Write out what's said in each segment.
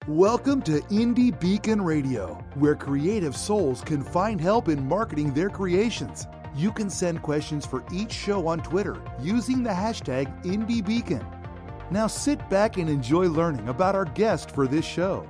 Welcome to Indie Beacon Radio, where creative souls can find help in marketing their creations. You can send questions for each show on Twitter using the hashtag IndieBeacon. Now sit back and enjoy learning about our guest for this show.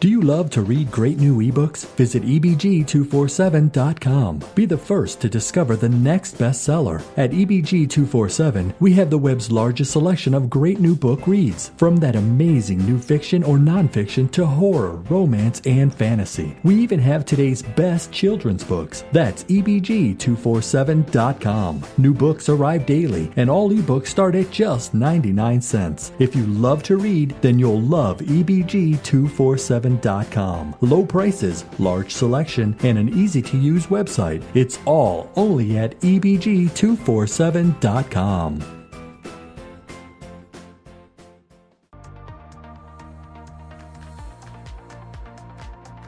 Do you love to read great new ebooks? Visit EBG247.com. Be the first to discover the next bestseller. At EBG247, we have the web's largest selection of great new book reads, from that amazing new fiction or nonfiction to horror, romance, and fantasy. We even have today's best children's books. That's EBG247.com. New books arrive daily, and all ebooks start at just 99 cents. If you love to read, then you'll love EBG247.com. Low prices, large selection, and an easy-to-use website. It's all only at EBG247.com.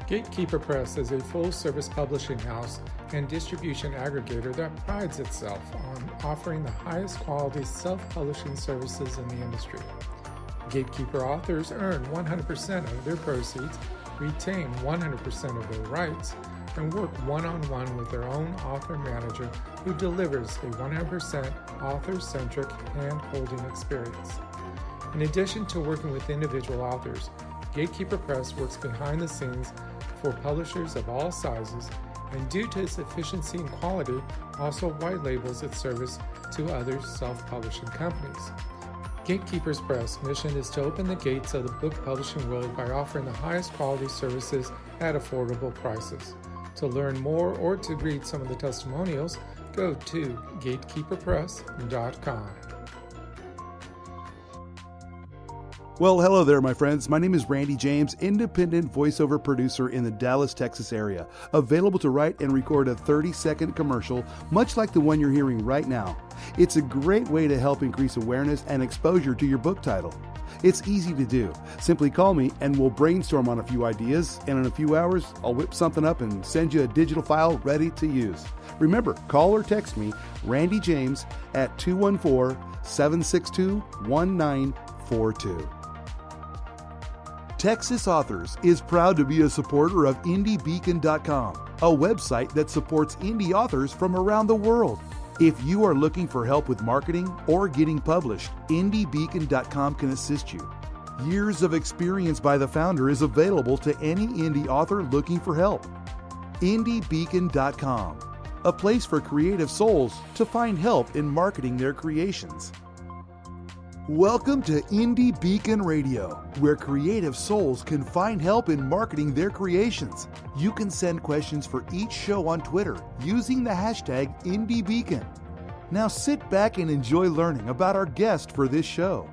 Gatekeeper Press is a full-service publishing house and distribution aggregator that prides itself on offering the highest quality self-publishing services in the industry. Gatekeeper authors earn 100% of their proceeds, retain 100% of their rights, and work one-on-one with their own author manager who delivers a 100% author-centric hand-holding experience. In addition to working with individual authors, Gatekeeper Press works behind the scenes for publishers of all sizes, and due to its efficiency and quality, also white labels its service to other self-publishing companies. Gatekeepers Press' mission is to open the gates of the book publishing world by offering the highest quality services at affordable prices. To learn more or to read some of the testimonials, go to gatekeeperpress.com. Well, hello there, my friends. My name is Randy James, independent voiceover producer in the Dallas, Texas area, available to write and record a 30-second commercial, much like the one you're hearing right now. It's a great way to help increase awareness and exposure to your book title. It's easy to do. Simply call me and we'll brainstorm on a few ideas, and in a few hours, I'll whip something up and send you a digital file ready to use. Remember, call or text me, Randy James, at 214-762-1942. Texas Authors is proud to be a supporter of IndieBeacon.com, a website that supports indie authors from around the world. If you are looking for help with marketing or getting published, IndieBeacon.com can assist you. Years of experience by the founder is available to any indie author looking for help. IndieBeacon.com, a place for creative souls to find help in marketing their creations. Welcome to Indie Beacon Radio, where creative souls can find help in marketing their creations. You can send questions for each show on Twitter using the hashtag IndieBeacon. Now sit back and enjoy learning about our guest for this show.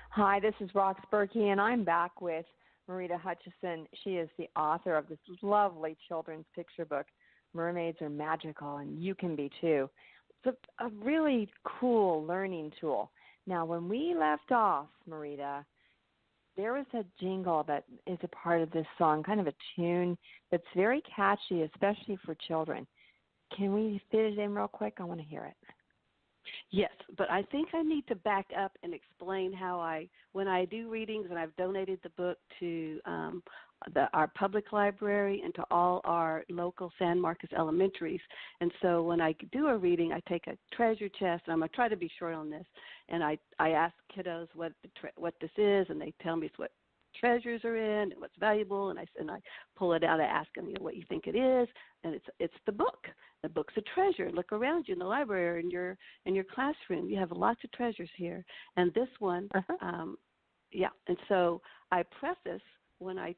Hi, this is Rox-burkey, and I'm back with Marieta Hutchison. She is the author of this lovely children's picture book, Mermaids Are Magical, and You Can Be Too. It's a really cool learning tool. Now, when we left off, Marieta, there was a jingle that is a part of this song, kind of a tune that's very catchy, especially for children. Can we fit it in real quick? I want to hear it. Yes, but I think I need to back up and explain how when I do readings, and I've donated the book to our public library and to all our local San Marcos elementaries. And so when I do a reading, I take a treasure chest, and I'm going to try to be short on this, and I ask kiddos what this is, and they tell me what treasures are in and what's valuable, and I pull it out. I ask them, what you think it is, and it's the book. The book's a treasure. Look around you in the library or in your classroom. You have lots of treasures here, and this one, And so I preface when I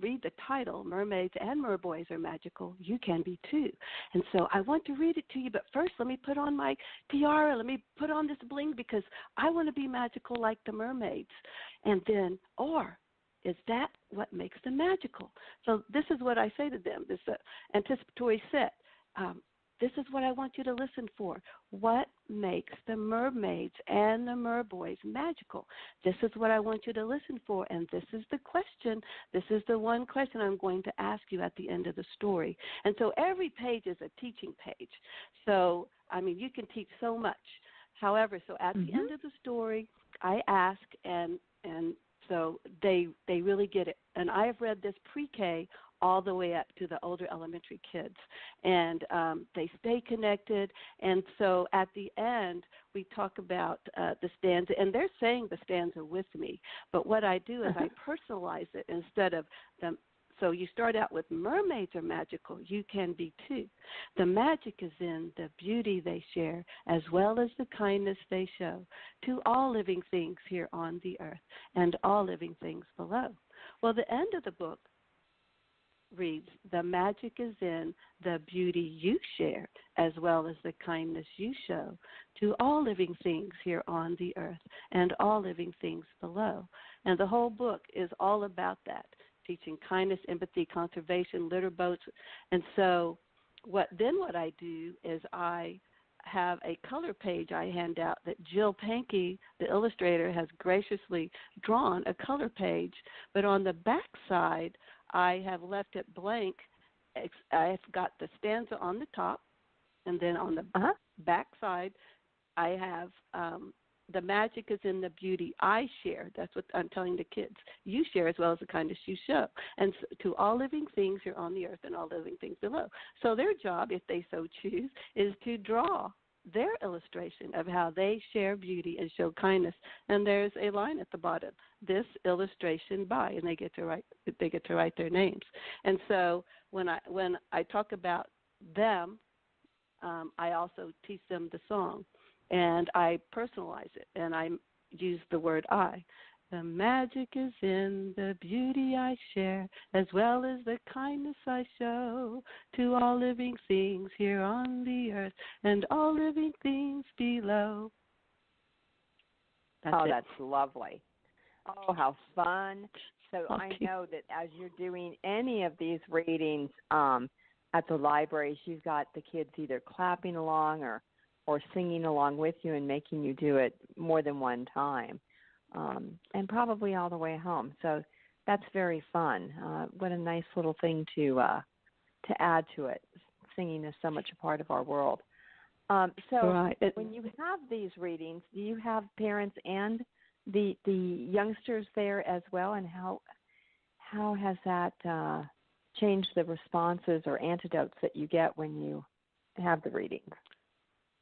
read the title, Mermaids and Merboys Are Magical, You Can Be Too. And so I want to read it to you, but first let me put on my tiara, let me put on this bling, because I want to be magical like the mermaids. And then, or is that what makes them magical? So this is what I say to them, this anticipatory set. This is what I want you to listen for. What makes the mermaids and the merboys magical? This is what I want you to listen for, and this is the question. This is the one question I'm going to ask you at the end of the story. And so every page is a teaching page. So, you can teach so much. However, so at the end of the story, I ask, and so they really get it. And I have read this pre-K all the way up to the older elementary kids, and they stay connected. And so at the end, we talk about the stanza, and they're saying the stanza with me. But what I do is I personalize it instead of them. So you start out with mermaids are magical. You can be too. The magic is in the beauty they share, as well as the kindness they show to all living things here on the earth and all living things below. Well, the end of the book reads, the magic is in the beauty you share, as well as the kindness you show to all living things here on the earth and all living things below. And the whole book is all about that, teaching kindness, empathy, conservation, litter boats. And so what I do is I have a color page I hand out that Jill Pankey, the illustrator, has graciously drawn a color page, but on the back side I have left it blank. I've got the stanza on the top, and then on the back side I have the magic is in the beauty I share. That's what I'm telling the kids. You share as well as the kindness you show. And so, to all living things here on the earth and all living things below. So their job, if they so choose, is to draw their illustration of how they share beauty and show kindness. And there's a line at the bottom, this illustration by, and they get to write their names. And so when I talk about them, I also teach them the song. And I personalize it, and I use the word I. The magic is in the beauty I share, as well as the kindness I show to all living things here on the earth and all living things below. That's lovely. Oh, how fun. So I know that as you're doing any of these readings at the libraries, you've got the kids either clapping along or singing along with you and making you do it more than one time, and probably all the way home. So that's very fun. What a nice little thing to add to it. Singing is so much a part of our world. When you have these readings, do you have parents and the youngsters there as well? And how has that changed the responses or antidotes that you get when you have the readings?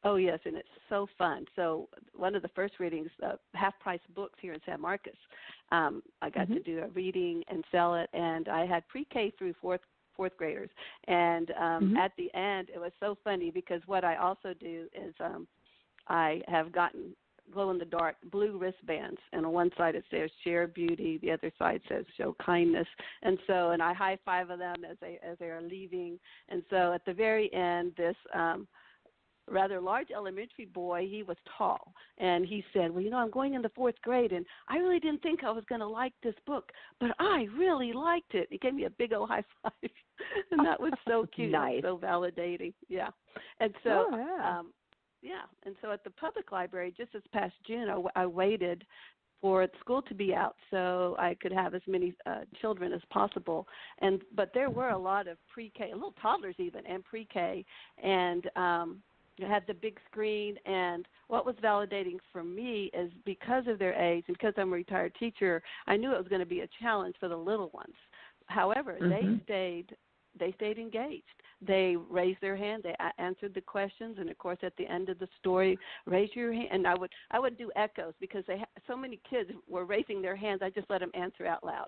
Oh, yes, and it's so fun. So one of the first readings, half-price books here in San Marcos, I got to do a reading and sell it, and I had pre-K through fourth graders. And at the end, it was so funny because what I also do is I have gotten glow-in-the-dark blue wristbands, and on one side it says share beauty, the other side says show kindness, and I high-five them as they are leaving. And so at the very end, this rather large elementary boy, he was tall, and he said, well, I'm going into fourth grade, and I really didn't think I was going to like this book, but I really liked it. He gave me a big old high five, and that was so cute. Nice. So validating. Yeah. And so, and so at the public library, just this past June, I waited for school to be out so I could have as many children as possible. But there were a lot of pre-K, little toddlers even, and pre-K, and had the big screen, and what was validating for me is because of their age and because I'm a retired teacher, I knew it was going to be a challenge for the little ones. However, they stayed engaged. They raised their hand, they answered the questions, and of course at the end of the story, raise your hand, and I would do echoes because so many kids were raising their hands, I just let them answer out loud.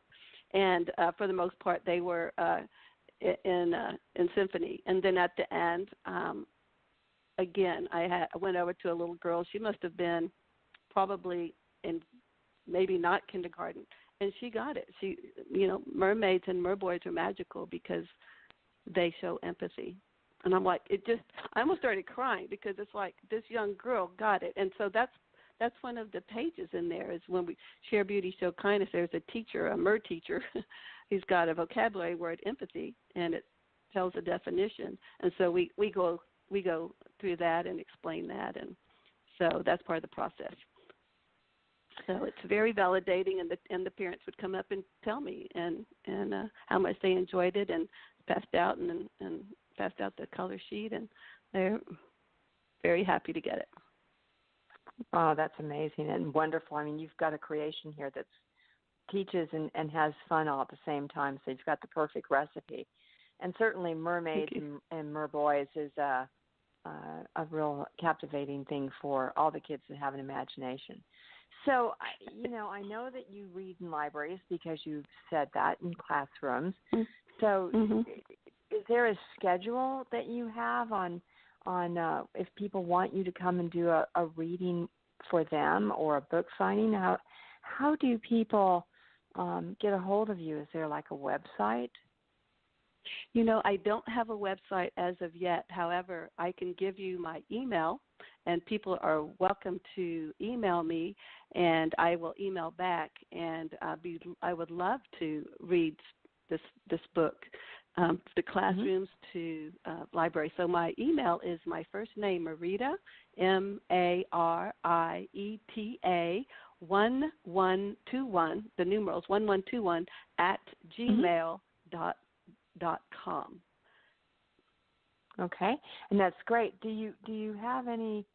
And for the most part, they were in symphony. And then at the end, again, I went over to a little girl. She must have been probably in maybe not kindergarten, and she got it. She, mermaids and merboys are magical because they show empathy. And I'm like, I almost started crying because it's like this young girl got it. And so that's one of the pages in there is when we share beauty, show kindness. There's a teacher, a mer teacher. He's got a vocabulary word, empathy, and it tells a definition. And so we go through that and explain that, and so that's part of the process. So it's very validating, and the parents would come up and tell me and how much they enjoyed it, and passed out the color sheet, and they're very happy to get it. Oh, that's amazing and wonderful. I mean, you've got a creation here that's teaches and has fun all at the same time. So you've got the perfect recipe. And certainly mermaids and merboys is a real captivating thing for all the kids that have an imagination. So, I know that you read in libraries because you've said that in classrooms. So is there a schedule that you have on if people want you to come and do a reading for them or a book signing? How do people get a hold of you? Is there like a website? I don't have a website as of yet. However, I can give you my email, and people are welcome to email me, and I will email back. And I would love to read this book to classrooms, to libraries. So my email is my first name, Marieta, Marieta 1121, the numerals 1121 at gmail.com. Okay, and that's great. Do you have any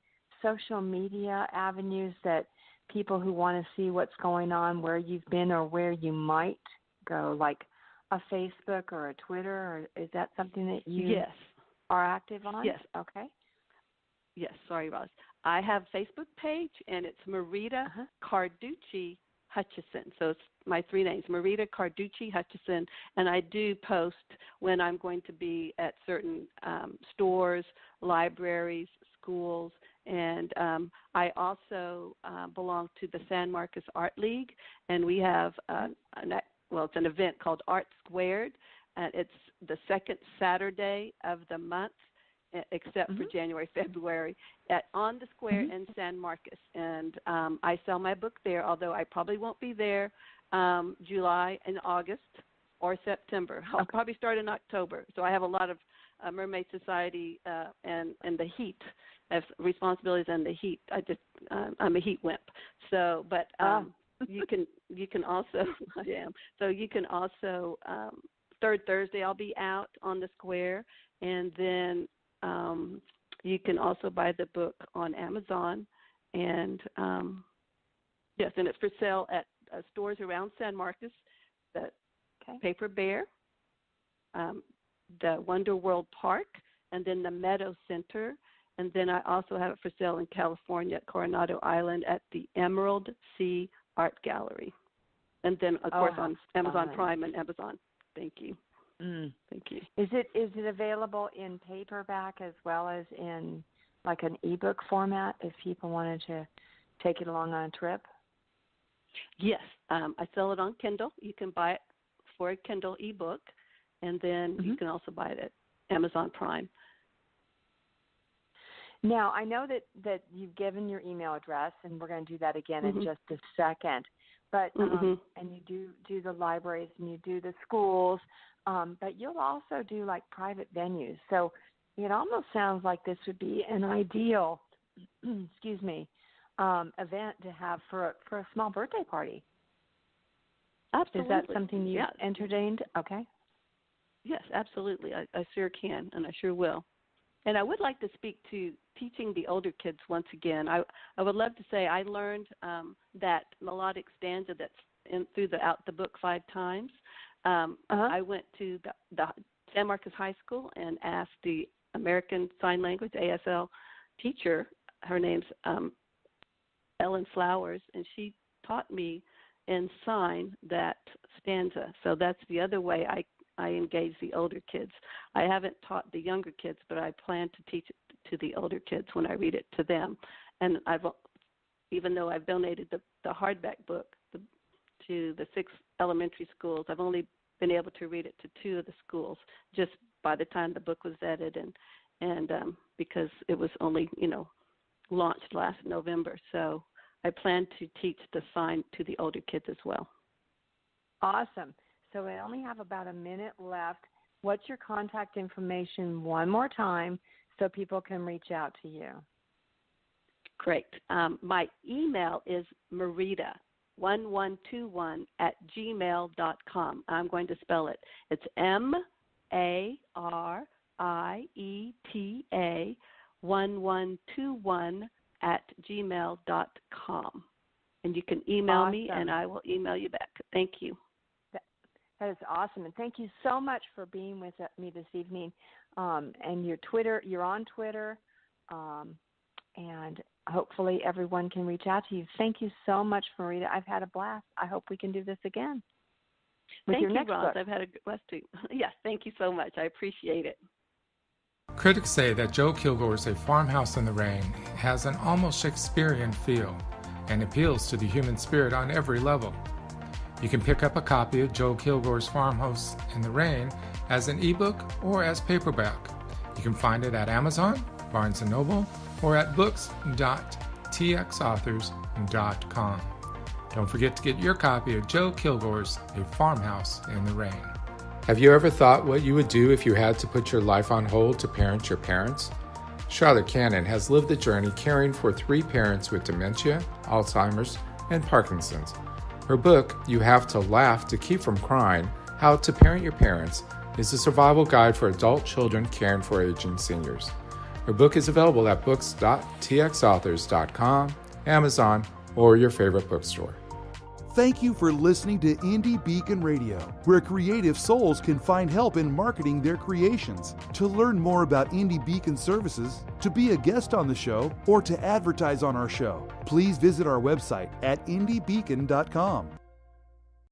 social media avenues that people who want to see what's going on, where you've been or where you might go, like a Facebook or a Twitter, or is that something that you are active on? Yes. Okay. Yes, sorry, Roz. I have a Facebook page, and it's Marieta Carducci Hutchison. So it's my three names, Marieta Carducci Hutchison, and I do post when I'm going to be at certain stores, libraries, schools, and I also belong to the San Marcos Art League, and we have it's an event called Art Squared, and it's the second Saturday of the month, except for January, February, on the square in San Marcos. And I sell my book there, although I probably won't be there July and August or September. I'll probably start in October. So I have a lot of Mermaid Society and the heat. I have responsibilities and the heat. I'm a heat wimp. So, but you can also So you can also third Thursday I'll be out on the square, and then you can also buy the book on Amazon, and and it's for sale at stores around San Marcos, the Paper Bear, the Wonder World Park, and then the Meadow Center, and then I also have it for sale in California at Coronado Island at the Emerald Sea Art Gallery, and then of course on Amazon Prime and Amazon. Thank you. Thank you. Is it available in paperback as well as in like an ebook format if people wanted to take it along on a trip? Yes, I sell it on Kindle. You can buy it for a Kindle ebook, and then you can also buy it at Amazon Prime. Now, I know that you've given your email address, and we're going to do that again in just a second. But and you do the libraries and you do the schools, but you'll also do like private venues. So it almost sounds like this would be an ideal, event to have for a small birthday party. Absolutely. Is that something you've entertained? Okay. Yes, absolutely. I sure can, and I sure will. And I would like to speak to teaching the older kids once again. I would love to say I learned that melodic stanza that's throughout the book 5 times. I went to the San Marcos High School and asked the American Sign Language, ASL, teacher, her name's Ellen Flowers, and she taught me in sign that stanza. So that's the other way I engage the older kids. I haven't taught the younger kids, but I plan to teach it to the older kids when I read it to them. And even though I've donated the hardback book to the 6 elementary schools, I've only been able to read it to 2 of the schools just by the time the book was vetted and because it was only, launched last November. So I plan to teach the sign to the older kids as well. Awesome. So we only have about a minute left. What's your contact information one more time so people can reach out to you? Great. My email is Marieta1121 at gmail.com. I'm going to spell it. It's Marieta 1121 at gmail.com. And you can email me, Awesome. and I will email you back. Thank you. That is awesome, and thank you so much for being with me this evening. And your Twitter, you're on Twitter, and hopefully everyone can reach out to you. Thank you so much, Marieta. I've had a blast. I hope we can do this again with Thank your you, next Roz. book. I've had a blast too. Yes, thank you so much. I appreciate it. Critics say that Joe Kilgore's A Farmhouse in the Rain has an almost Shakespearean feel and appeals to the human spirit on every level. You can pick up a copy of Joe Kilgore's Farmhouse in the Rain as an ebook or as paperback. You can find it at Amazon, Barnes & Noble, or at books.txauthors.com. Don't forget to get your copy of Joe Kilgore's A Farmhouse in the Rain. Have you ever thought what you would do if you had to put your life on hold to parent your parents? Charlotte Cannon has lived the journey caring for 3 parents with dementia, Alzheimer's, and Parkinson's. Her book, You Have to Laugh to Keep from Crying, How to Parent Your Parents, is a survival guide for adult children caring for aging seniors. Her book is available at books.txauthors.com, Amazon, or your favorite bookstore. Thank you for listening to Indie Beacon Radio, where creative souls can find help in marketing their creations. To learn more about Indie Beacon services, to be a guest on the show, or to advertise on our show, please visit our website at indiebeacon.com.